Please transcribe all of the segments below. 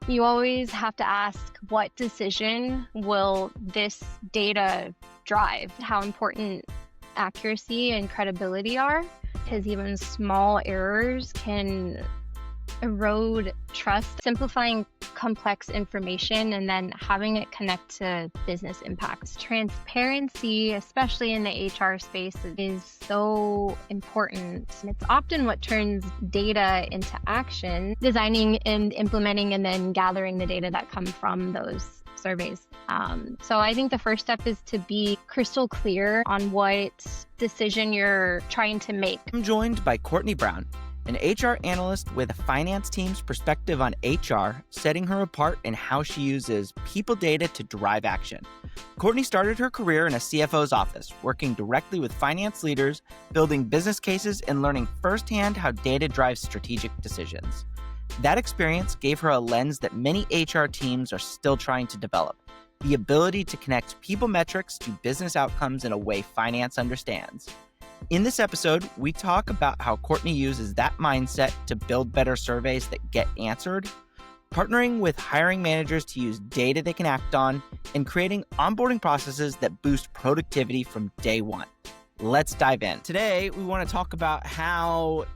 You always have to ask, what decision will this data drive? How important accuracy and credibility are, because even small errors can erode trust. Simplifying complex information and then having it connect to business impacts. Transparency, especially in the HR space, is so important. And it's often what turns data into action, designing and implementing and then gathering the data that come from those surveys. So I think the first step is to be crystal clear on what decision you're trying to make. I'm joined by Courtney Brown, an HR analyst with a finance team's perspective on HR, setting her apart in how she uses people data to drive action. Courtney started her career in a CFO's office, working directly with finance leaders, building business cases, and learning firsthand how data drives strategic decisions. That experience gave her a lens that many HR teams are still trying to develop: the ability to connect people metrics to business outcomes in a way finance understands. In this episode, we talk about how Courtney uses that mindset to build better surveys that get answered, partnering with hiring managers to use data they can act on, and creating onboarding processes that boost productivity from day one. Let's dive in. Today, we want to talk about how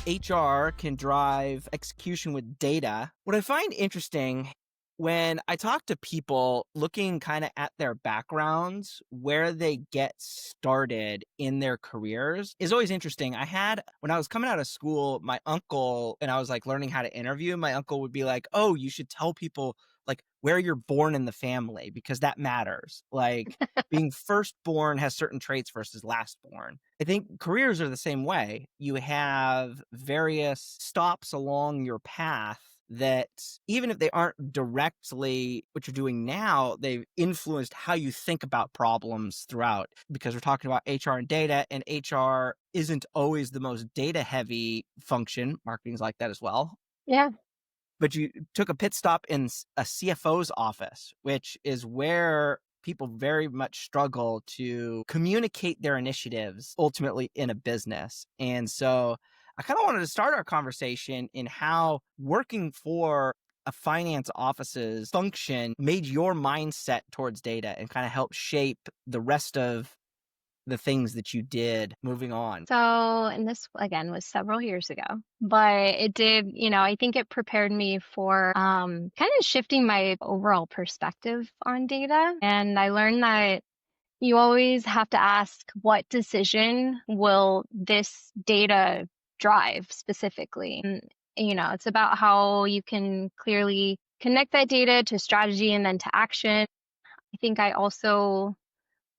HR can drive execution with data. What I find interesting when I talk to people looking kind of at their backgrounds, where they get started in their careers is always interesting. When I was coming out of school, my uncle, and I was like learning how to interview, my uncle would be like, "Oh, you should tell people like where you're born in the family because that matters. Like being firstborn has certain traits versus lastborn." I think careers are the same way. You have various stops along your path that even if they aren't directly what you're doing now, they've influenced how you think about problems throughout, because we're talking about HR and data, and HR isn't always the most data heavy function. Marketing's like that as well. Yeah. But you took a pit stop in a CFO's office, which is where people very much struggle to communicate their initiatives ultimately in a business. And so I kind of wanted to start our conversation in how working for a finance office's function made your mindset towards data and kind of helped shape the rest of the things that you did moving on. So, and this again was several years ago, but it did, I think it prepared me for kind of shifting my overall perspective on data. And I learned that you always have to ask, what decision will this data drive specifically? And, it's about how you can clearly connect that data to strategy and then to action. I think I also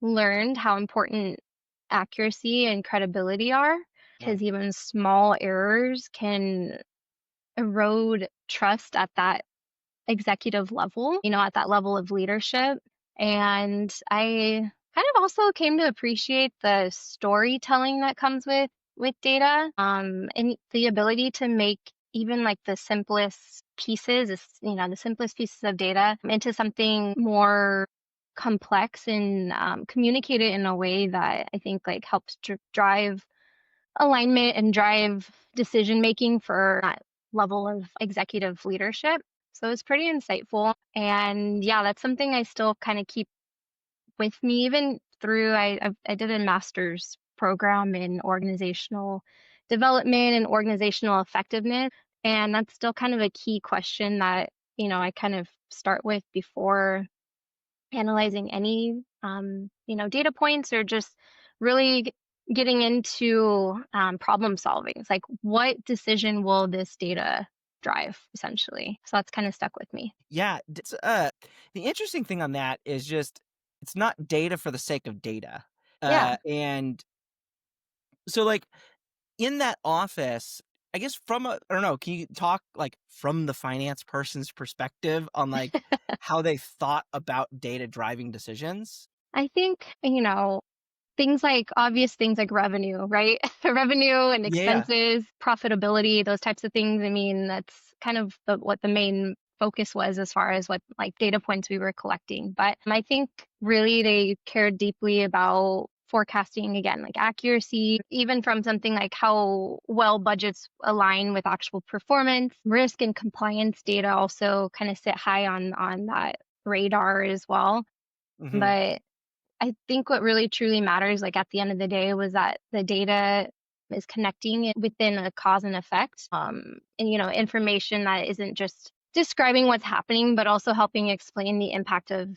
learned how important accuracy and credibility are, because even small errors can erode trust at that executive level, at that level of leadership. And I kind of also came to appreciate the storytelling that comes with data, and the ability to make even like the simplest pieces, the simplest pieces of data into something more complex and communicate it in a way that I think like helps drive alignment and drive decision making for that level of executive leadership. So it's pretty insightful. And yeah, that's something I still kind of keep with me even through I did a master's program in organizational development and organizational effectiveness. And that's still kind of a key question that, I kind of start with before analyzing any, data points, or just really getting into problem solving. It's like, what decision will this data drive, essentially? So that's kind of stuck with me. Yeah, the interesting thing on that is just it's not data for the sake of data. Yeah. And so like in that office, I guess I don't know, can you talk like from the finance person's perspective on like how they thought about data driving decisions? I think, obvious things like revenue, right? Revenue and Yeah. expenses, profitability, those types of things. I mean, that's kind of what the main focus was as far as what like data points we were collecting. But I think really they cared deeply about forecasting, again, like accuracy, even from something like how well budgets align with actual performance. Risk and compliance data also kind of sit high on that radar as well. Hmm. But I think what really truly matters, like at the end of the day, was that the data is connecting it within a cause and effect. And information that isn't just describing what's happening, but also helping explain the impact of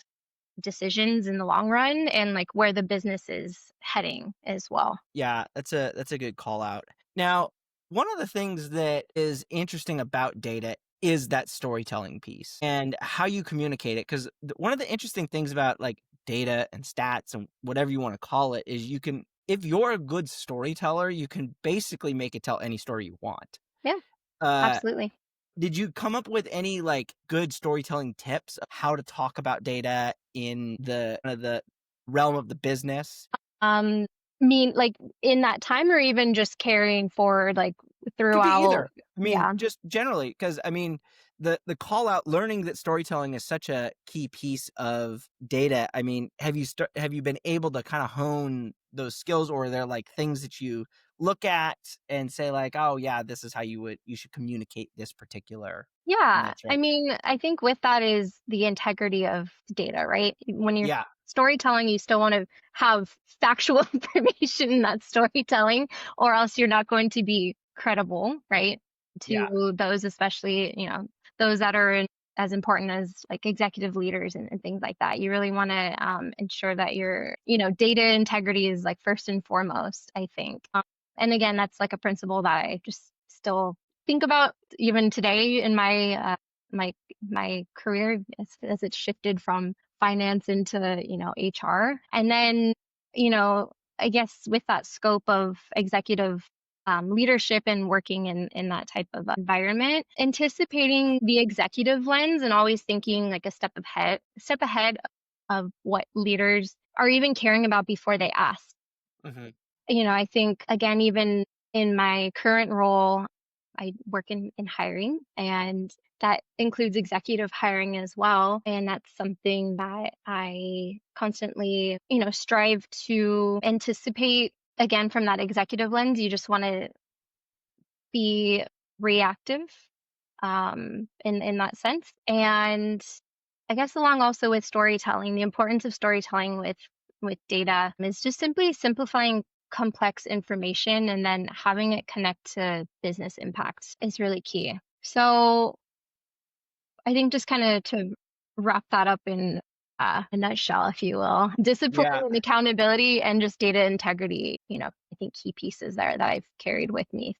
decisions in the long run and like where the business is heading as well. Yeah, that's a good call out. Now, one of the things that is interesting about data is that storytelling piece and how you communicate it. Because one of the interesting things about like data and stats and whatever you want to call it is you can, if you're a good storyteller, you can basically make it tell any story you want. Yeah, Uh, absolutely. did you come up with any like good storytelling tips of how to talk about data in the realm of the business? Um, mean like in that time or even just carrying forward like Could be throughout. either. I mean, Yeah. just generally, because I mean, the call out learning that storytelling is such a key piece of data. I mean, have you been able to kind of hone those skills, or are there like things that you look at and say like, oh yeah, this is how you should communicate this particular Yeah. I metric? mean, I think with that is the integrity of data, right? When you're Yeah, storytelling, you still want to have factual information in that storytelling, or else you're not going to be credible, right? yeah, To those, especially, those that are as important as like executive leaders and things like that. You really want to ensure that your, data integrity is like first and foremost, I think. And again, that's like a principle that I just still think about even today in my my career as it's shifted from finance into HR. And then you know I guess with that scope of executive leadership and working in that type of environment, anticipating the executive lens and always thinking like a step ahead of what leaders are even caring about before they ask. hmm, I think again, even in my current role, I work in hiring, and that includes executive hiring as well. And that's something that I constantly, strive to anticipate. Again, from that executive lens, you just want to be reactive in that sense. And I guess along also with storytelling, the importance of storytelling with data is just simply simplifying complex information and then having it connect to business impact is really key. So I think just kind of to wrap that up in a nutshell, if you will, discipline yeah, and accountability and just data integrity, I think key pieces there that I've carried with me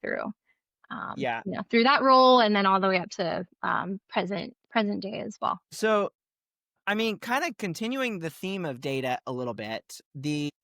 yeah. through that role and then all the way up to present day as well. So I mean, kind of continuing the theme of data a little bit.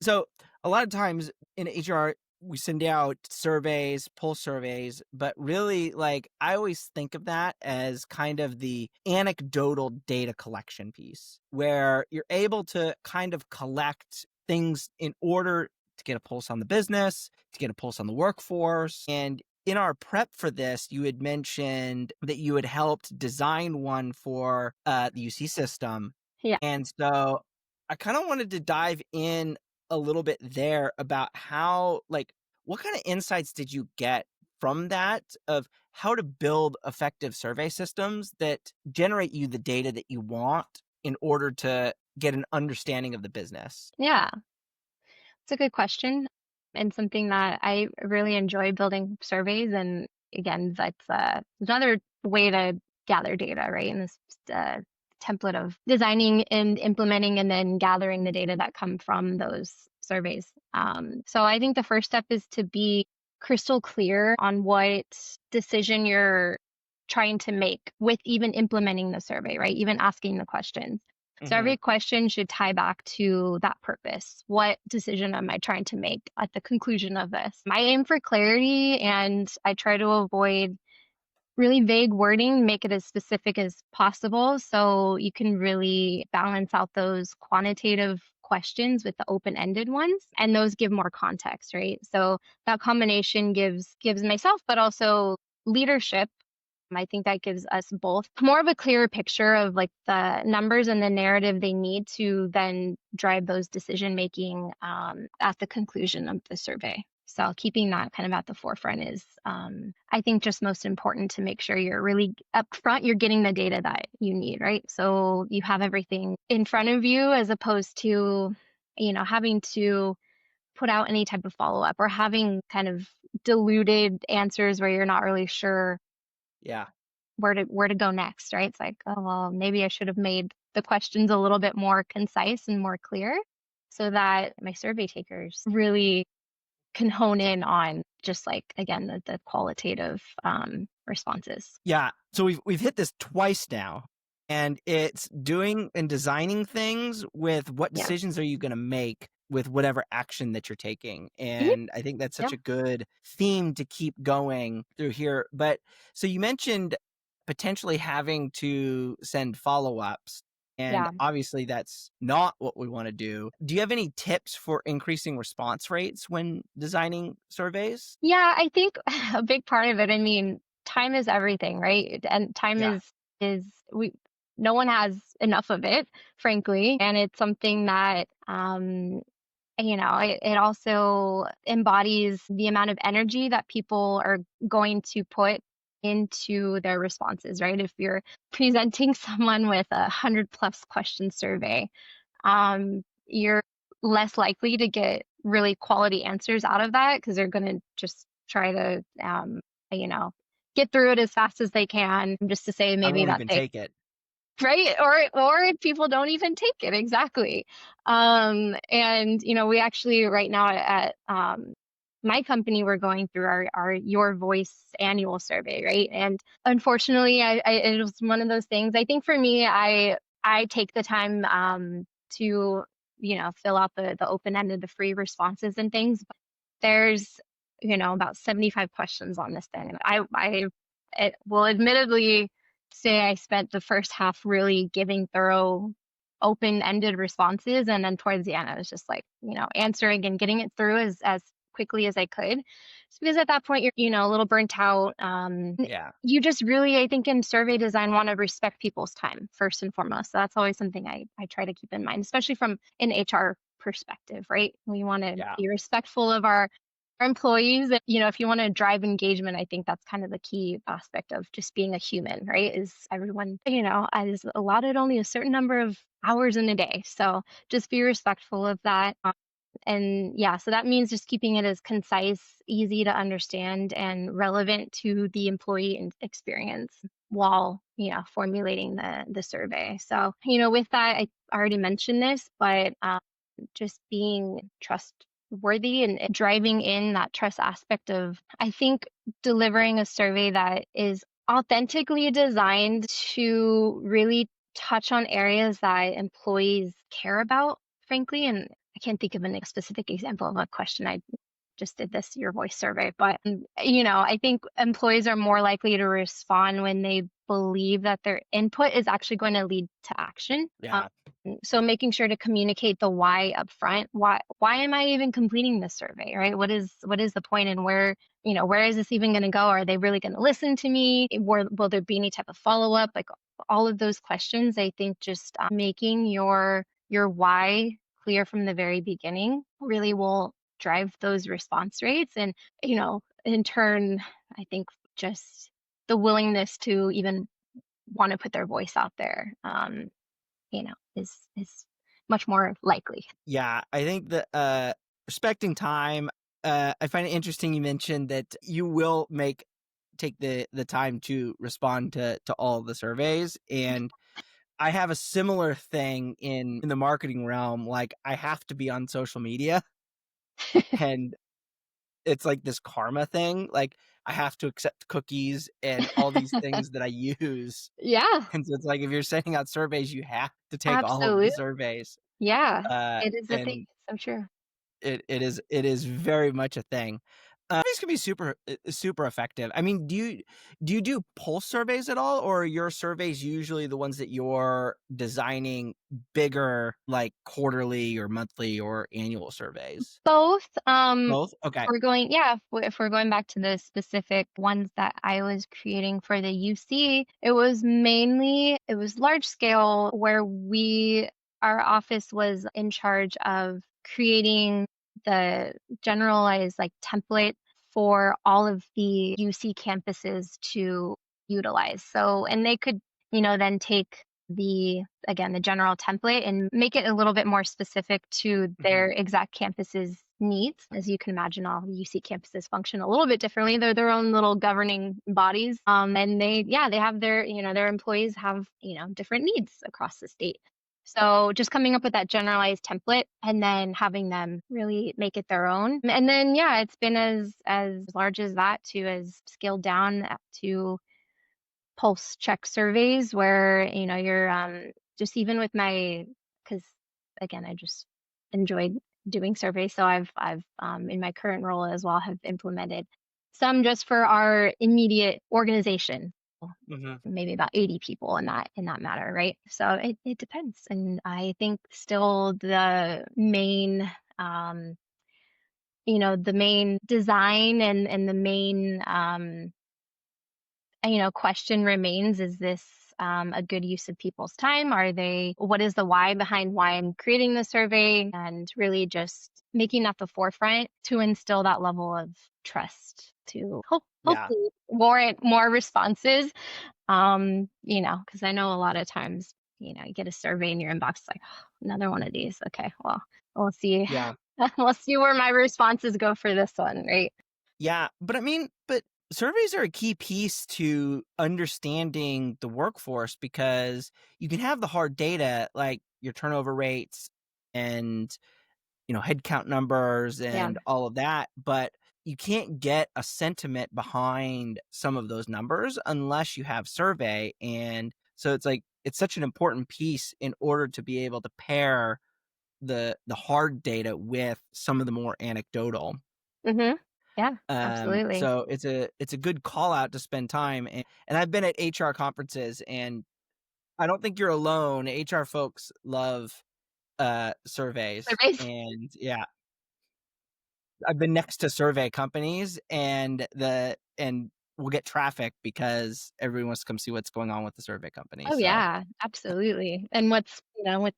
So a lot of times in HR, we send out surveys, pulse surveys, but really, like, I always think of that as kind of the anecdotal data collection piece, where you're able to kind of collect things in order to get a pulse on the business, to get a pulse on the workforce. And in our prep for this, you had mentioned that you had helped design one for the UC system. Yeah. And so I kind of wanted to dive in a little bit there about how, like, what kind of insights did you get from that of how to build effective survey systems that generate you the data that you want in order to get an understanding of the business? Yeah. It's a good question and something that I really enjoy building surveys. And again, that's another way to gather data, right? In this uh, template of designing and implementing and then gathering the data that come from those surveys. So I think the first step is to be crystal clear on what decision you're trying to make with even implementing the survey, right? Even asking the questions. So Hmm. every question should tie back to that purpose. What decision am I trying to make at the conclusion of this? I aim for clarity and I try to avoid really vague wording, make it as specific as possible so you can really balance out those quantitative questions with the open-ended ones and those give more context, right? So that combination gives myself but also leadership I think that gives us both more of a clearer picture of like the numbers and the narrative they need to then drive those decision making at the conclusion of the survey. So keeping that kind of at the forefront is, I think, just most important to make sure you're really upfront. You're getting the data that you need, right? So you have everything in front of you as opposed to, having to put out any type of follow up or having kind of diluted answers where you're not really sure Yeah. where to go next, right? It's like, oh well, maybe I should have made the questions a little bit more concise and more clear so that my survey takers really can hone in on just like again the qualitative responses. Yeah. So we've hit this twice now, and it's doing and designing things with what Yeah. decisions are you going to make with whatever action that you're taking. Mhm. And I think that's such Yeah. a good theme to keep going through here. But so you mentioned potentially having to send follow-ups, and Yeah. obviously that's not what we want to do. Do you have any tips for increasing response rates when designing surveys? Yeah, I think a big part of it, I mean, time is everything, right? And time Yeah. is we no one has enough of it, frankly, and it's something that it also embodies the amount of energy that people are going to put into their responses, right? If you're presenting someone with 100+ question survey, you're less likely to get really quality answers out of that because they're going to just try to, you know, get through it as fast as they can just to say I maybe won't that even they take it. right, or people don't even take it, exactly. And, we actually right now at, my company, we're going through our Your Voice annual survey, right? And unfortunately, it was one of those things. I think for me, I take the time, to, fill out the open-ended, the free responses and things. There's, about 75 questions on this thing. And it will admittedly say I spent the first half really giving thorough, open-ended responses, and then towards the end, I was just like, answering and getting it through as quickly as I could. Just because at that point you're, a little burnt out. Yeah. You just really, I think, in survey design, want to respect people's time first and foremost. So that's always something I try to keep in mind, especially from an HR perspective, right? We want to Yeah. be respectful of our employees. If you want to drive engagement, I think that's kind of the key aspect of just being a human, right? Is everyone, is allotted only a certain number of hours in a day. So just be respectful of that. And yeah, so that means just keeping it as concise, easy to understand, and relevant to the employee experience while, formulating the survey. So, with that, I already mentioned this, but just being trustworthy and driving in that trust aspect of, I think, delivering a survey that is authentically designed to really touch on areas that employees care about, frankly. And I can't think of a specific example of a question I just did this Your Voice survey, but I think employees are more likely to respond when they believe that their input is actually going to lead to action. Yeah. So making sure to communicate the why up front. Why am I even completing this survey, right? What is the point, and where is this even going to go? Are they really going to listen to me? Will there be any type of follow up? Like all of those questions, I think just making your why clear from the very beginning really will drive those response rates, and in turn, I think just the willingness to even want to put their voice out there, is much more likely. Yeah, I think that respecting time. I find it interesting you mentioned that you will take the time to respond to all the surveys, and I have a similar thing in the marketing realm. Like I have to be on social media, and it's like this karma thing. Like I have to accept cookies and all these things that I use. Yeah, And so it's like if you're sending out surveys, you have to take all of the absolutely. surveys. Yeah, it is a thing. And It's so true. it is very much a thing. These can be super effective. I mean, do you do pulse surveys at all, or are your surveys usually the ones that you're designing bigger, like quarterly or monthly or annual surveys? Both. Both? If Okay. we're going, yeah, if we're going back to the specific ones that I was creating for the UC, it was large scale where our office was in charge of creating the generalized like template for all of the UC campuses to utilize. So, and they could, then take the general template and make it a little bit more specific to Mhm. their exact campus's needs. As you can imagine, all UC campuses function a little bit differently. They're their own little governing bodies. And they have their employees have, different needs across the state. So just coming up with that generalized template and then having them really make it their own. And then, yeah, it's been as large as that to as scaled down to pulse check surveys where, you're just even with my, because again, I just enjoyed doing surveys. So I've in my current role as well have implemented some just for our immediate organization, Mhm. maybe about 80 people in that matter, right? So it depends. And I think still um the main design and the main question remains, is this a good use of people's time? What is the why behind why I'm creating the survey? And really just making that the forefront to instill that level of trust to Yeah. hopefully warrant more responses. Because I know a lot of times, you get a survey in your inbox, like, "Oh, another one of these. Okay, well, we'll see. Yeah. We'll see where my responses go for this one, right?" Yeah, but I mean, surveys are a key piece to understanding the workforce because you can have the hard data like your turnover rates and headcount numbers Yeah. and all of that, but you can't get a sentiment behind some of those numbers unless you have survey. And so it's like it's such an important piece in order to be able to pair the hard data with some of the more anecdotal. Mhm. Yeah, absolutely. So it's a good call out to spend time, and I've been at HR conferences, and I don't think you're alone. HR folks love surveys, Surveys. and yeah, I've been next to survey companies, and we'll get traffic because everyone wants to come see what's going on with the survey company. Oh, So yeah, absolutely. And what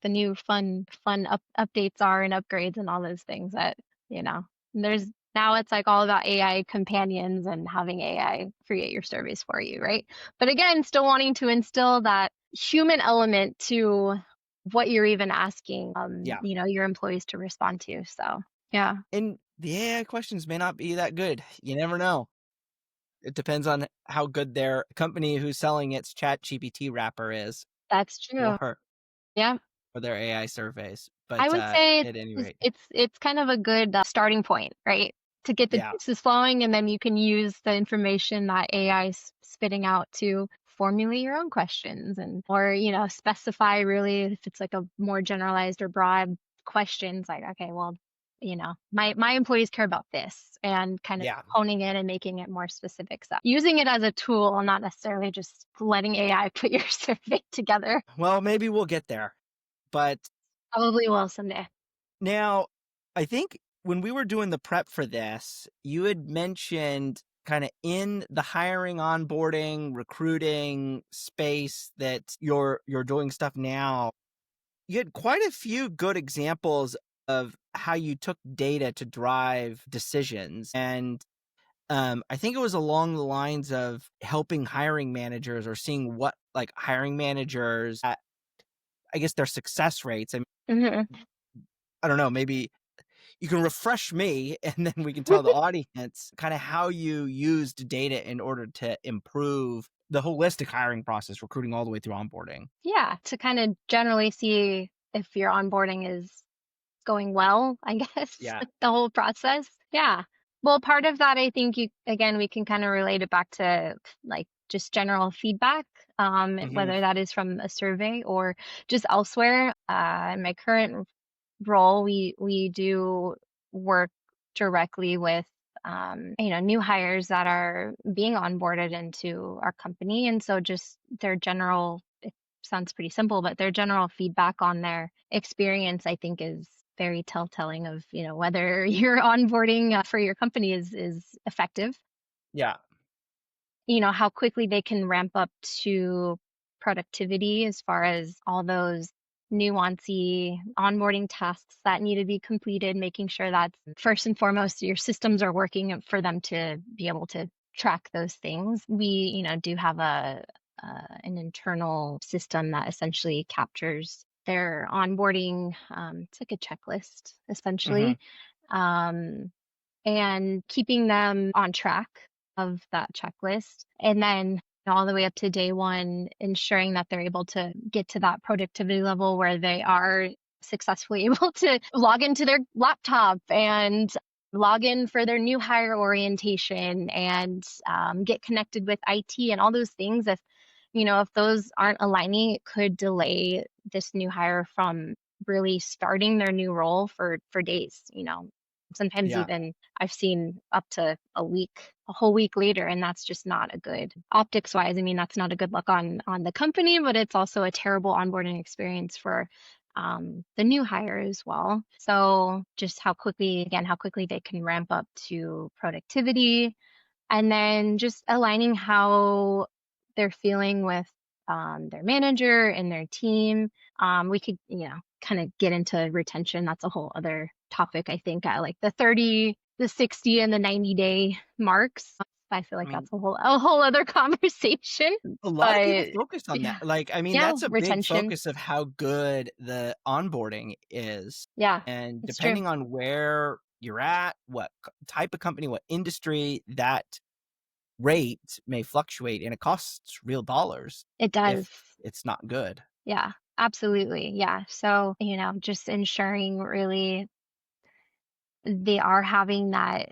the new fun updates are and upgrades and all those things that, you know, there's now it's like all about AI companions and having AI create your surveys for you, right? But again, still wanting to instill that human element to what you're even asking, yeah, your employees to respond to. So, yeah, and the AI questions may not be that good. You never know. It depends on how good their company who's selling its Chat GPT wrapper is that's true. for Yeah. for their AI surveys. I But would say at any it's rate, it's kind of a good starting point, right? To get the yeah, juices flowing, and then you can use the information that AI is spitting out to formulate your own questions or specify really if it's like a more generalized or broad questions like, okay, well, my employees care about this, and kind of yeah. honing in and making it more specific. So using it as a tool, not necessarily just letting AI put your survey together. Well, maybe we'll get there. But Probably will someday. now, I think when we were doing the prep for this, you had mentioned kind of in the hiring, onboarding, recruiting space that you're doing stuff now. You had quite a few good examples of how you took data to drive decisions. And I think it was along the lines of helping hiring managers or seeing what like hiring managers, I guess their success rates. Hmm. I don't know, maybe you can refresh me and then we can tell the audience kind of how you used data in order to improve the holistic hiring process, recruiting all the way through onboarding. Yeah, to kind of generally see if your onboarding is going well, I guess, Yeah. the whole process. Yeah. Well, part of that, I think we can kind of relate it back to like just general feedback, Hmm. whether that is from a survey or just elsewhere. In my current role, we do work directly with new hires that are being onboarded into our company. And so just their general, it sounds pretty simple, but their general feedback on their experience, I think, is very telltelling of, whether your onboarding for your company is effective. Yeah. How quickly they can ramp up to productivity as far as all those nuancy onboarding tasks that need to be completed, making sure that first and foremost your systems are working for them to be able to track those things. We, do have an internal system that essentially captures their onboarding. It's like a checklist, Hmm. essentially. Um, and keeping them on track of that checklist. And then all the way up to day one, ensuring that they're able to get to that productivity level where they are successfully able to log into their laptop and log in for their new hire orientation and get connected with IT and all those things. If those aren't aligning, it could delay this new hire from really starting their new role for days. Sometimes Yeah. even I've seen up to a whole week later, and that's just not a good optics wise. I mean, that's not a good look on the company, but it's also a terrible onboarding experience for the new hire as well. So just how quickly they can ramp up to productivity, and then just aligning how they're feeling with their manager and their team. We could, kind of get into retention. That's a whole other topic, I think, at like the 30, the 60, and the 90-day marks. I feel I like mean, that's a whole other conversation. a lot of people But focus on that. yeah, Like, I mean, yeah, that's a big retention. focus of how good the onboarding is. Yeah, And it's true. depending on where you're at, what type of company, what industry, that rate may fluctuate and it costs real dollars It if does. it's not good. Yeah, absolutely. Yeah. So, just ensuring really they are having that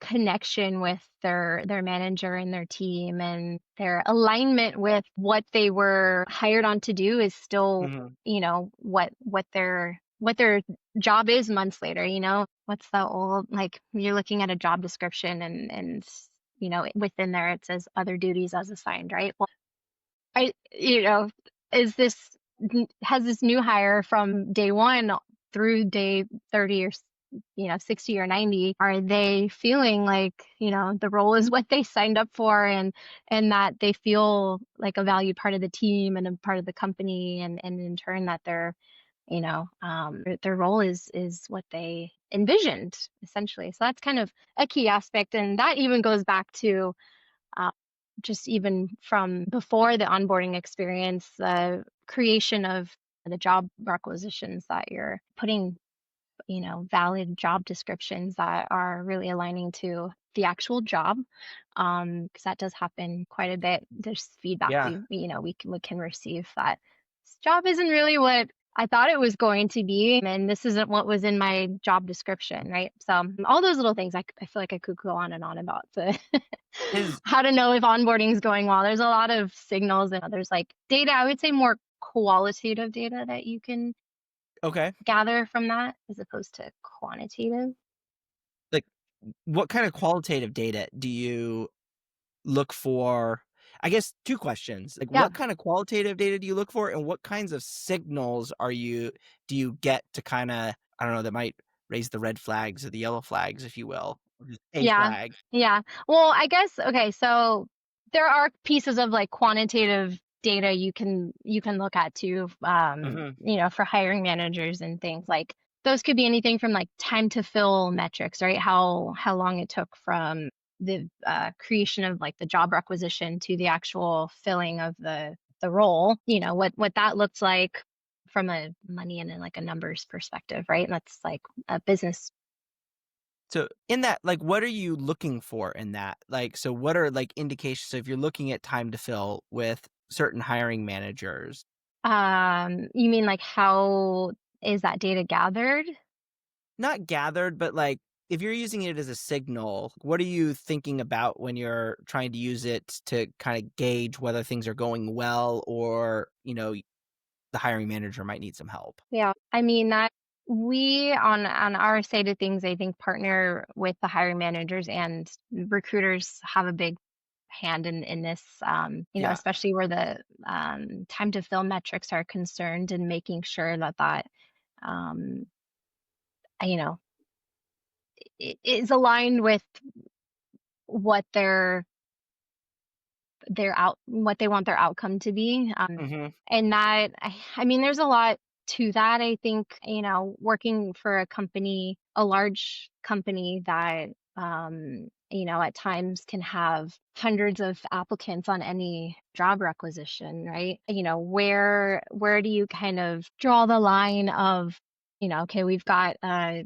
connection with their manager and their team, and their alignment with what they were hired on to do is still, Hmm. what their job is months later. What's the old, like, you're looking at a job description, and within there it says other duties as assigned, right? I you know, is this has this new hire from day 1 through day 30 or 60 or 90, are they feeling like, the role is what they signed up for, and that they feel like a valued part of the team and a part of the company, and in turn that their role is what they envisioned, essentially. So that's kind of a key aspect, and that even goes back to uh, just even from before the onboarding experience, the creation of the job requisitions, that you're putting, valid job descriptions that are really aligning to the actual job. Because that does happen quite a bit. There's feedback Yeah. we can receive that this job isn't really what I thought it was going to be, and this isn't what was in my job description, right? So all those little things, I feel like I could go on and on about the Is how to know if onboarding is going well. There's a lot of signals, and there's like data. I would say more qualitative data that you can okay. gather from that as opposed to quantitative. Like, what kind of qualitative data do you look for? I guess two questions. Like, Yeah. what kind of qualitative data do you look for, and what kinds of signals do you get to kind of, I don't know, that might raise the red flags or the yellow flags, if you will, or just a Yeah. flag? Yeah. Well, I guess, okay, so there are pieces of like quantitative data you can look at too, Hmm. for hiring managers and things like those could be anything from like time to fill metrics, right? How long it took from the creation of like the job requisition to the actual filling of the role, what that looks like from a money and like a numbers perspective, right? And that's like a business. So in that, like, what are you looking for in that? Like, so what are like indications? So if you're looking at time to fill with certain hiring managers, You mean like how is that data gathered? not gathered, but like if you're using it as a signal, what are you thinking about when you're trying to use it to kind of gauge whether things are going well or, the hiring manager might need some help? Yeah. I mean that. We on our side of things, I think, partner with the hiring managers, and recruiters have a big hand in this, Yeah. especially where the time to fill metrics are concerned, and making sure that um, you know is aligned with what what they want their outcome to be. Hmm. And that, I mean, there's a lot to that. I think, working for a company, a large company that, at times can have hundreds of applicants on any job requisition, right? Where do you kind of draw the line of, okay, we've got a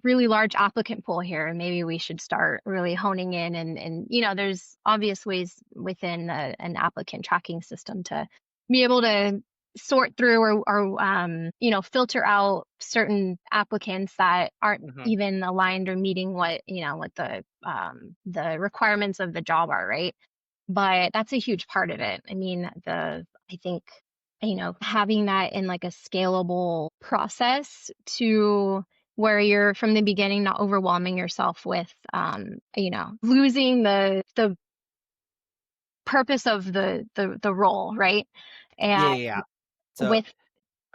really large applicant pool here, and maybe we should start really honing in, and there's obvious ways within an applicant tracking system to be able to sort through, or filter out certain applicants that aren't Hmm. even aligned or meeting what the requirements of the job are, right? But that's a huge part of it. I mean, I think, having that in like a scalable process, to where you're from the beginning not overwhelming yourself with, losing the purpose of the role, right? Yeah, And yeah, yeah. So with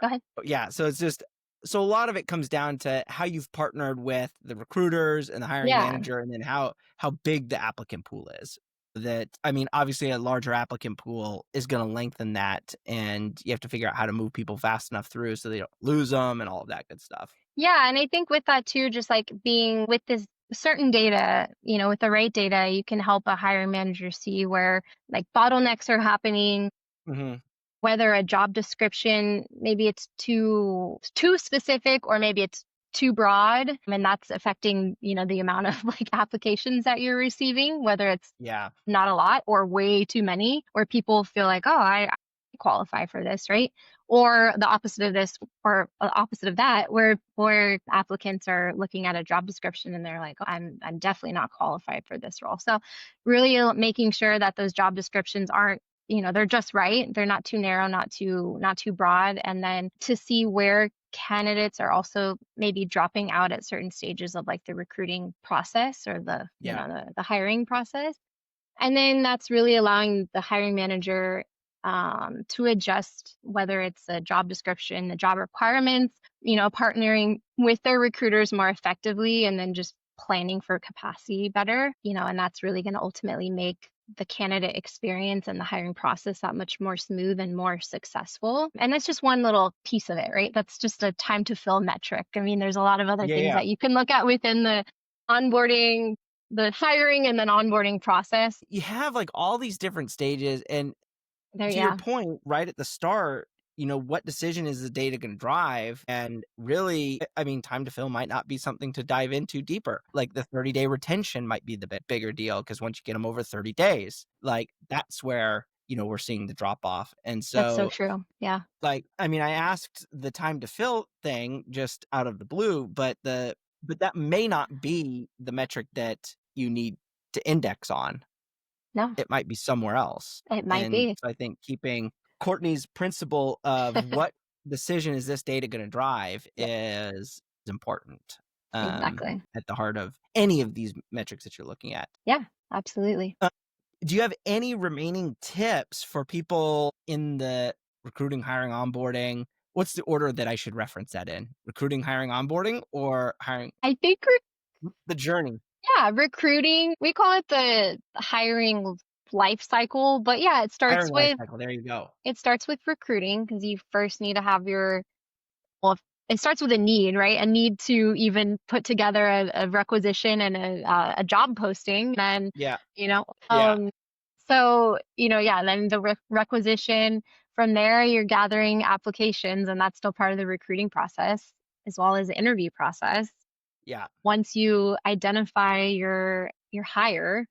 Go ahead. yeah, so it's just so a lot of it comes down to how you've partnered with the recruiters and the hiring Yeah. manager, and then how big the applicant pool is. That I mean, obviously a larger applicant pool is going to lengthen that, and you have to figure out how to move people fast enough through so they don't lose them and all of that good stuff. Yeah, and I think with that too, just like being with this certain data, with the right data, you can help a hiring manager see where like bottlenecks are happening, Hmm. whether a job description, maybe it's too specific, or maybe it's too broad, and that's affecting, the amount of like applications that you're receiving, whether it's Yeah, not a lot or way too many, where people feel like, oh, I qualify for this, right? Or the opposite of this, or opposite of that, where applicants are looking at a job description and they're like, oh, I'm definitely not qualified for this role. So really making sure that those job descriptions aren't, they're just right. They're not too narrow, not too broad. And then to see where candidates are also maybe dropping out at certain stages of like the recruiting process, or yeah, the hiring process. And then that's really allowing the hiring manager, to adjust, whether it's a job description, the job requirements, partnering with their recruiters more effectively, and then just planning for capacity better, and that's really going to ultimately make the candidate experience and the hiring process that much more smooth and more successful. And that's just one little piece of it, right? That's just a time to fill metric. I mean, there's a lot of other yeah, things yeah. that you can look at within onboarding the hiring and then onboarding process. You have like all these different stages, and There, to your yeah, point, right at the start, what decision is the data going to drive? And really, I mean, time to fill might not be something to dive into deeper. Like the 30-day retention might be the bigger deal because once you get them over 30 days, like that's where, we're seeing the drop off. And that's so so, true. Yeah. like, I mean, I asked the time to fill thing just out of the blue, but that may not be the metric that you need to index on. No, It might be somewhere else. it might And be. so I think keeping Courtney's principle of what decision is this data gonna drive Yeah, is important, exactly. at the heart of any of these metrics that you're looking at. Yeah, absolutely. Uh, do you have any remaining tips for people in the recruiting, hiring, onboarding? What's the order that I should reference that in? Recruiting, hiring, onboarding, or hiring I think, the journey? yeah, recruiting, we call it the hiring life cycle, but yeah, Hiring life cycle, there you go. it starts with recruiting, because you first need to have well, it starts with a need, right? A need to even put together a requisition and a job posting. Then, Yeah, you know, yeah, um, so, yeah, then the requisition, from there, you're gathering applications, and that's still part of the recruiting process, as well as the interview process. yeah, Once you identify your hire,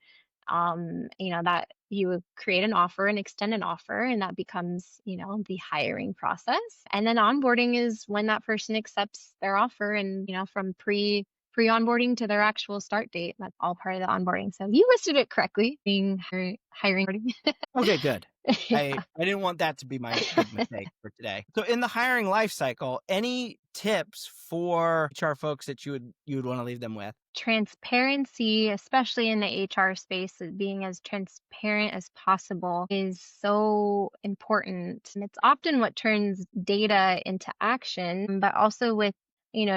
that you would create an offer and extend an offer, and that becomes, the hiring process. And then onboarding is when that person accepts their offer, and, from pre onboarding to their actual start date. That's all part of the onboarding. So you listed it correctly, being hiring. okay, good. Yeah. I didn't want that to be my big mistake for today. So in the hiring life cycle, any tips for HR folks that you would want to leave them with? Transparency, especially in the HR space, being as transparent as possible is so important. And it's often what turns data into action, but also with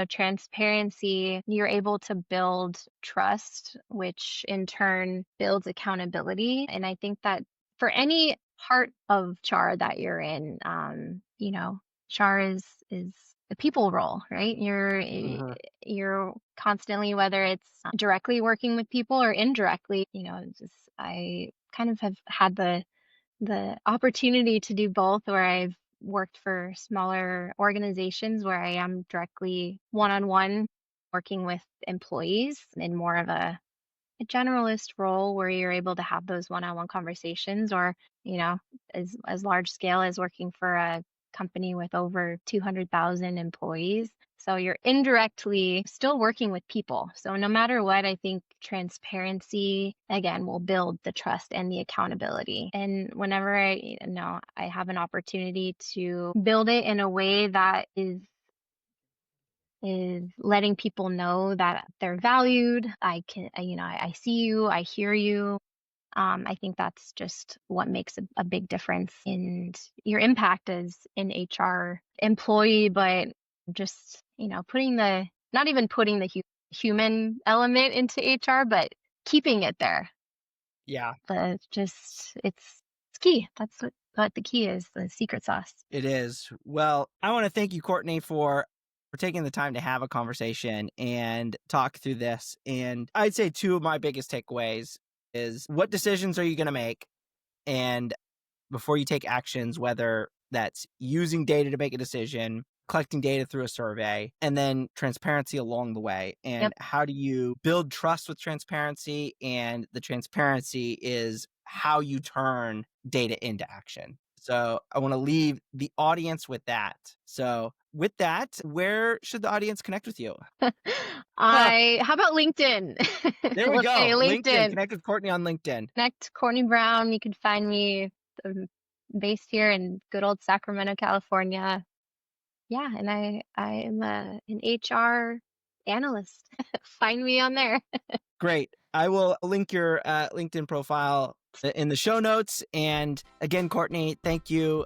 transparency, you're able to build trust, which in turn builds accountability. And I think that for any part of CHAR that you're in, CHAR is the people role, right? Mhm. You're constantly, whether it's directly working with people or indirectly, I kind of have had the opportunity to do both, where I've worked for smaller organizations where I am directly one-on-one working with employees in more of a generalist role where you're able to have those one-on-one conversations, or as large scale as working for a company with over 200,000 employees. So you're indirectly still working with people. So no matter what, I think transparency again will build the trust and the accountability. And whenever I have an opportunity to build it in a way that is letting people know that they're valued. I see you, I hear you. I think that's just what makes a big difference in your impact as an HR employee, but just, not even putting the human element into HR, but keeping it there. Yeah, But it's key. That's what the key is, the secret sauce. it is. Well, I want to thank you, Courtney, for taking the time to have a conversation and talk through this. And I'd say two of my biggest takeaways is, what decisions are you going to make? And before you take actions, whether that's using data to make a decision, collecting data through a survey, and then transparency along the way. And Yep. how do you build trust with transparency? And the transparency is how you turn data into action. So I want to leave the audience with that. So with that, where should the audience connect with you? How about LinkedIn? There we Let's say go. LinkedIn. LinkedIn. Connect with Courtney on LinkedIn. Connect Courtney Brown. You can find me based here in good old Sacramento, California. Yeah, and I am an HR analyst. Find me on there. Great. I will link your LinkedIn profile in the show notes. And again, Courtney, thank you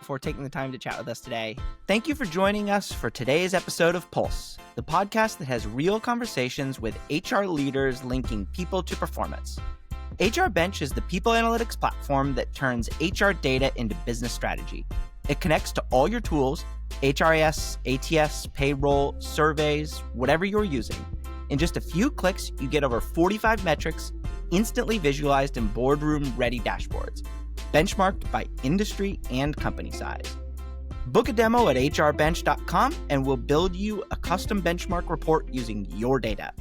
for taking the time to chat with us today. Thank you for joining us for today's episode of Pulse, the podcast that has real conversations with HR leaders linking people to performance. HR Bench is the people analytics platform that turns HR data into business strategy. It connects to all your tools, HRIS, ATS, payroll, surveys, whatever you're using. In just a few clicks, you get over 45 metrics instantly visualized in boardroom-ready dashboards, benchmarked by industry and company size. Book a demo at hrbench.com and we'll build you a custom benchmark report using your data.